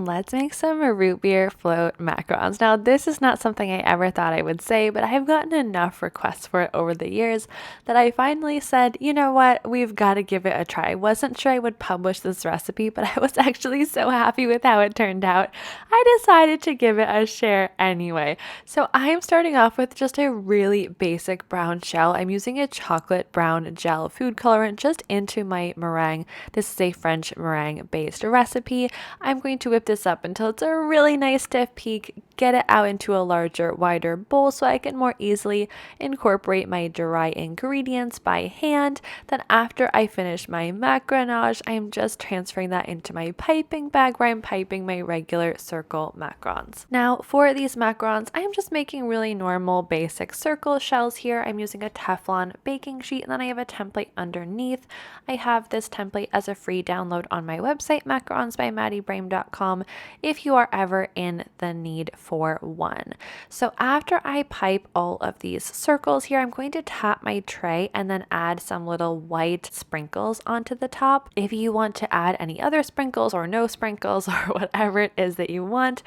and let's make some root beer float macarons. Now, this is not something I ever thought I would say, but I've gotten enough requests for it over the years that I finally said, you know what, we've got to give it a try. I wasn't sure I would publish this recipe, but I was actually so happy with how it turned out. I decided to give it a share anyway. So I am starting off with just a really basic brown shell. I'm using a chocolate brown gel food colorant just into my meringue. This is a French meringue based recipe. I'm going to whip this up until it's a really nice stiff peak, get it out into a larger, wider bowl so I can more easily incorporate my dry ingredients by hand. Then after I finish my macaronage, I'm just transferring that into my piping bag where I'm piping my regular circle macarons. Now for these macarons, I'm just making really normal basic circle shells here. I'm using a Teflon baking sheet and then I have a template underneath. I have this template as a free download on my website, macaronsbymaddiebrame.com, if you are ever in the need for one. So after I pipe all of these circles here, I'm going to tap my tray and then add some little white sprinkles onto the top. If you want to add any other sprinkles or no sprinkles or whatever it is that you want,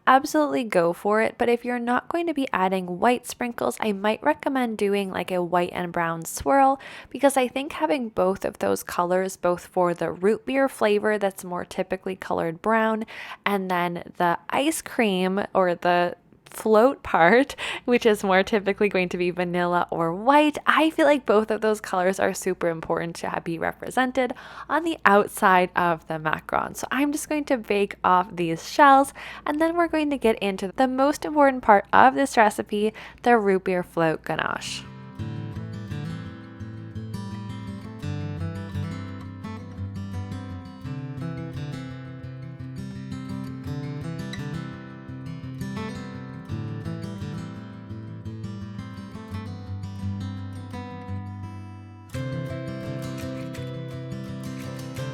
absolutely go for it. But if you're not going to be adding white sprinkles, I might recommend doing like a white and brown swirl, because I think having both of those colors, both for the root beer flavor that's more typically colored brown, and then the ice cream or the float part, which is more typically going to be vanilla or white, I feel like both of those colors are super important to be represented on the outside of the macaron. So I'm just going to bake off these shells, and then we're going to get into the most important part of this recipe, the root beer float ganache.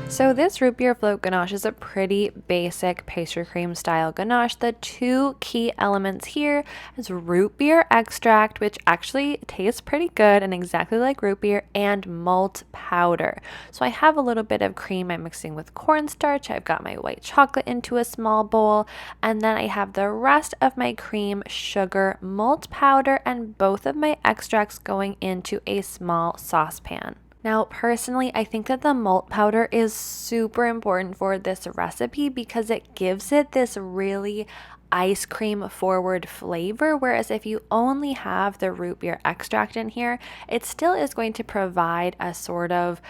So this root beer float ganache is a pretty basic pastry cream style ganache. The two key elements here is root beer extract, which actually tastes pretty good and exactly like root beer, and malt powder. So I have a little bit of cream I'm mixing with cornstarch. I've got my white chocolate into a small bowl, and then I have the rest of my cream, sugar, malt powder, and both of my extracts going into a small saucepan. Now, personally, I think that the malt powder is super important for this recipe because it gives it this really ice cream forward flavor, whereas if you only have the root beer extract in here, it still is going to provide a sort of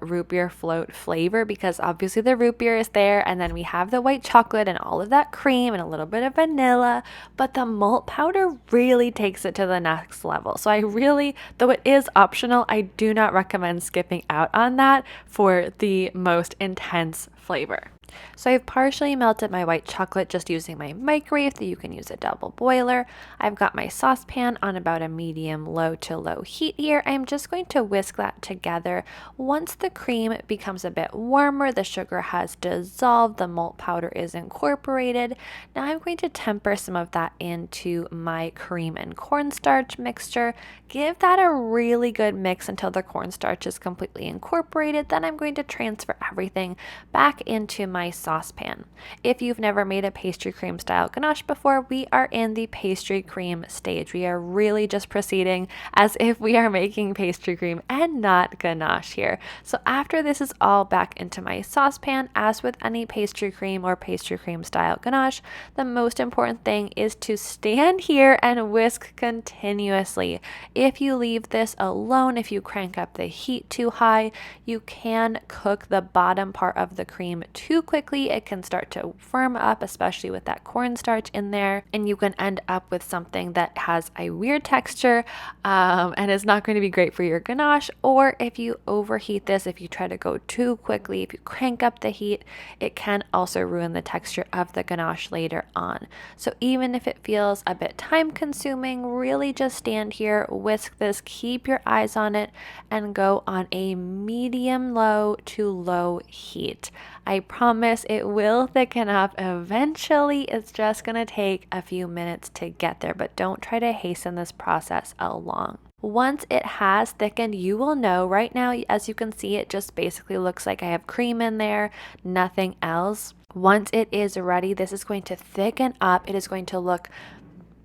root beer float flavor, because obviously the root beer is there, and then we have the white chocolate and all of that cream and a little bit of vanilla, but the malt powder really takes it to the next level. So I really, though it is optional, I do not recommend skipping out on that for the most intense flavor. So I've partially melted my white chocolate just using my microwave, that you can use a double boiler. I've got my saucepan on about a medium low to low heat here. I'm just going to whisk that together. Once the cream becomes a bit warmer, the sugar has dissolved, the malt powder is incorporated. Now I'm going to temper some of that into my cream and cornstarch mixture. Give that a really good mix until the cornstarch is completely incorporated. Then I'm going to transfer everything back into my saucepan. If you've never made a pastry cream style ganache before, we are in the pastry cream stage. We are really just proceeding as if we are making pastry cream and not ganache here. So after this is all back into my saucepan, as with any pastry cream or pastry cream style ganache, the most important thing is to stand here and whisk continuously. If you leave this alone, if you crank up the heat too high, you can cook the bottom part of the cream too quickly. It can start to firm up, especially with that cornstarch in there, and you can end up with something that has a weird texture and is not going to be great for your ganache. Or if you overheat this, if you try to go too quickly, if you crank up the heat, it can also ruin the texture of the ganache later on. So even if it feels a bit time consuming, really just stand here, whisk this, keep your eyes on it, and go on a medium low to low heat. I promise it will thicken up eventually. It's just going to take a few minutes to get there, but don't try to hasten this process along. Once it has thickened, you will know. Right now, as you can see, it just basically looks like I have cream in there, nothing else. Once it is ready, this is going to thicken up. It is going to look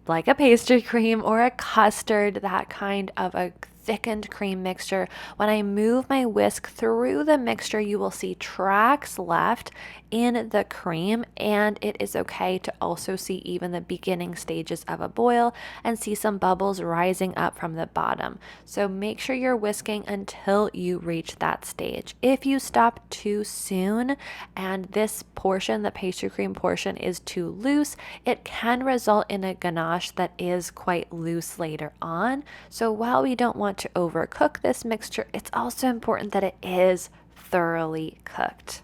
like a pastry cream or a custard, that kind of a thickened cream mixture. When I move my whisk through the mixture, you will see tracks left in the cream, and it is okay to also see even the beginning stages of a boil and see some bubbles rising up from the bottom. So make sure you're whisking until you reach that stage. If you stop too soon and this portion, the pastry cream portion, is too loose, it can result in a ganache that is quite loose later on. So while we don't want to overcook this mixture, it's also important that it is thoroughly cooked.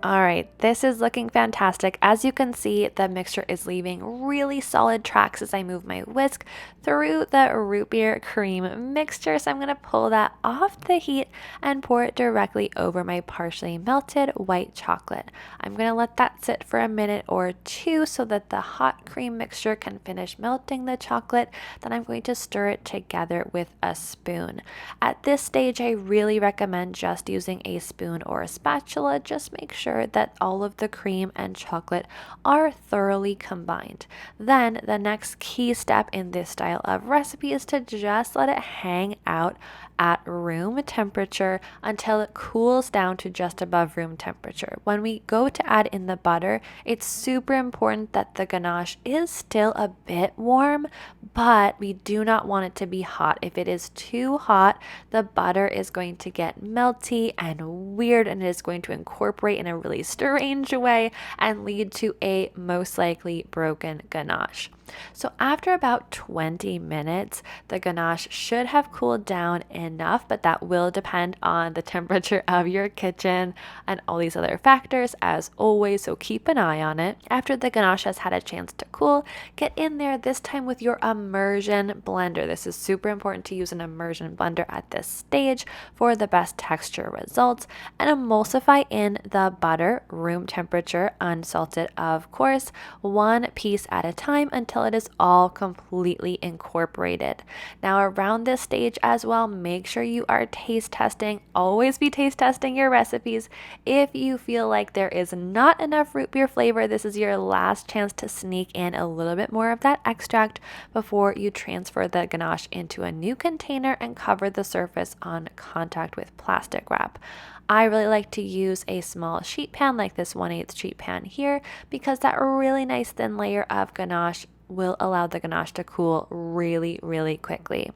All right, this is looking fantastic. As you can see, the mixture is leaving really solid tracks as I move my whisk through the root beer cream mixture. So I'm going to pull that off the heat and pour it directly over my partially melted white chocolate. I'm going to let that sit for a minute or two so that the hot cream mixture can finish melting the chocolate. Then I'm going to stir it together with a spoon. At this stage, I really recommend just using a spoon or a spatula. Just make sure that all of the cream and chocolate are thoroughly combined. Then the next key step in this style of recipe is to just let it hang out at room temperature until it cools down to just above room temperature. When we go to add in the butter, it's super important that the ganache is still a bit warm, but we do not want it to be hot. If it is too hot, the butter is going to get melty and weird, and it is going to incorporate in a really strange way and lead to a most likely broken ganache. So after about 20 minutes, the ganache should have cooled down enough, but that will depend on the temperature of your kitchen and all these other factors as always, so keep an eye on it. After the ganache has had a chance to cool, get in there this time with your immersion blender. This is super important to use an immersion blender at this stage for the best texture results, and emulsify in the butter, room temperature, unsalted of course, one piece at a time until it is all completely incorporated. Now around this stage as well, make sure you are taste testing. Always be taste testing your recipes. If you feel like there is not enough root beer flavor, this is your last chance to sneak in a little bit more of that extract before you transfer the ganache into a new container and cover the surface on contact with plastic wrap. I really like to use a small sheet pan like this 1/8 sheet pan here because that really nice thin layer of ganache will allow the ganache to cool really quickly.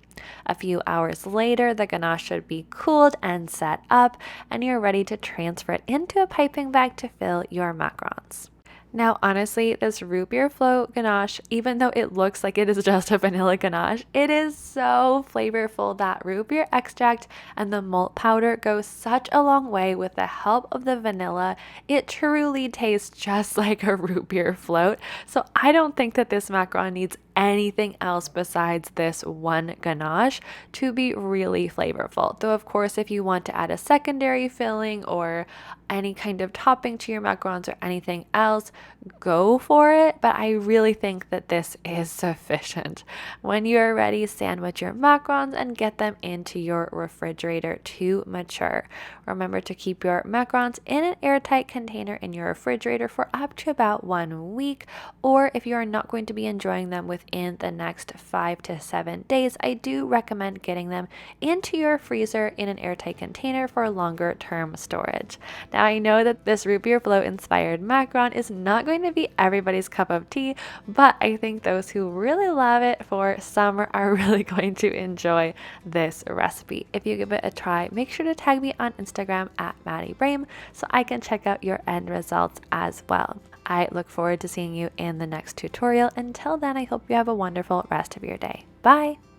A few hours later, the ganache should be cooled and set up, and you're ready to transfer it into a piping bag to fill your macarons. Now, honestly, this root beer float ganache, even though it looks like it is just a vanilla ganache, it is so flavorful. That root beer extract and the malt powder go such a long way with the help of the vanilla. It truly tastes just like a root beer float. So I don't think that this macaron needs anything else besides this one ganache to be really flavorful. Though, of course, if you want to add a secondary filling or any kind of topping to your macarons or anything else, go for it. But I really think that this is sufficient. When you are ready, sandwich your macarons and get them into your refrigerator to mature. Remember to keep your macarons in an airtight container in your refrigerator for up to about 1 week, or if you are not going to be enjoying them within the next 5 to 7 days, I do recommend getting them into your freezer in an airtight container for longer term storage. Now, I know that this root beer float inspired macaron is not going to be everybody's cup of tea, but I think those who really love it for summer are really going to enjoy this recipe. If you give it a try, make sure to tag me on Instagram at Maddie Brame so I can check out your end results as well. I look forward to seeing you in the next tutorial. Until then, I hope you have a wonderful rest of your day. Bye!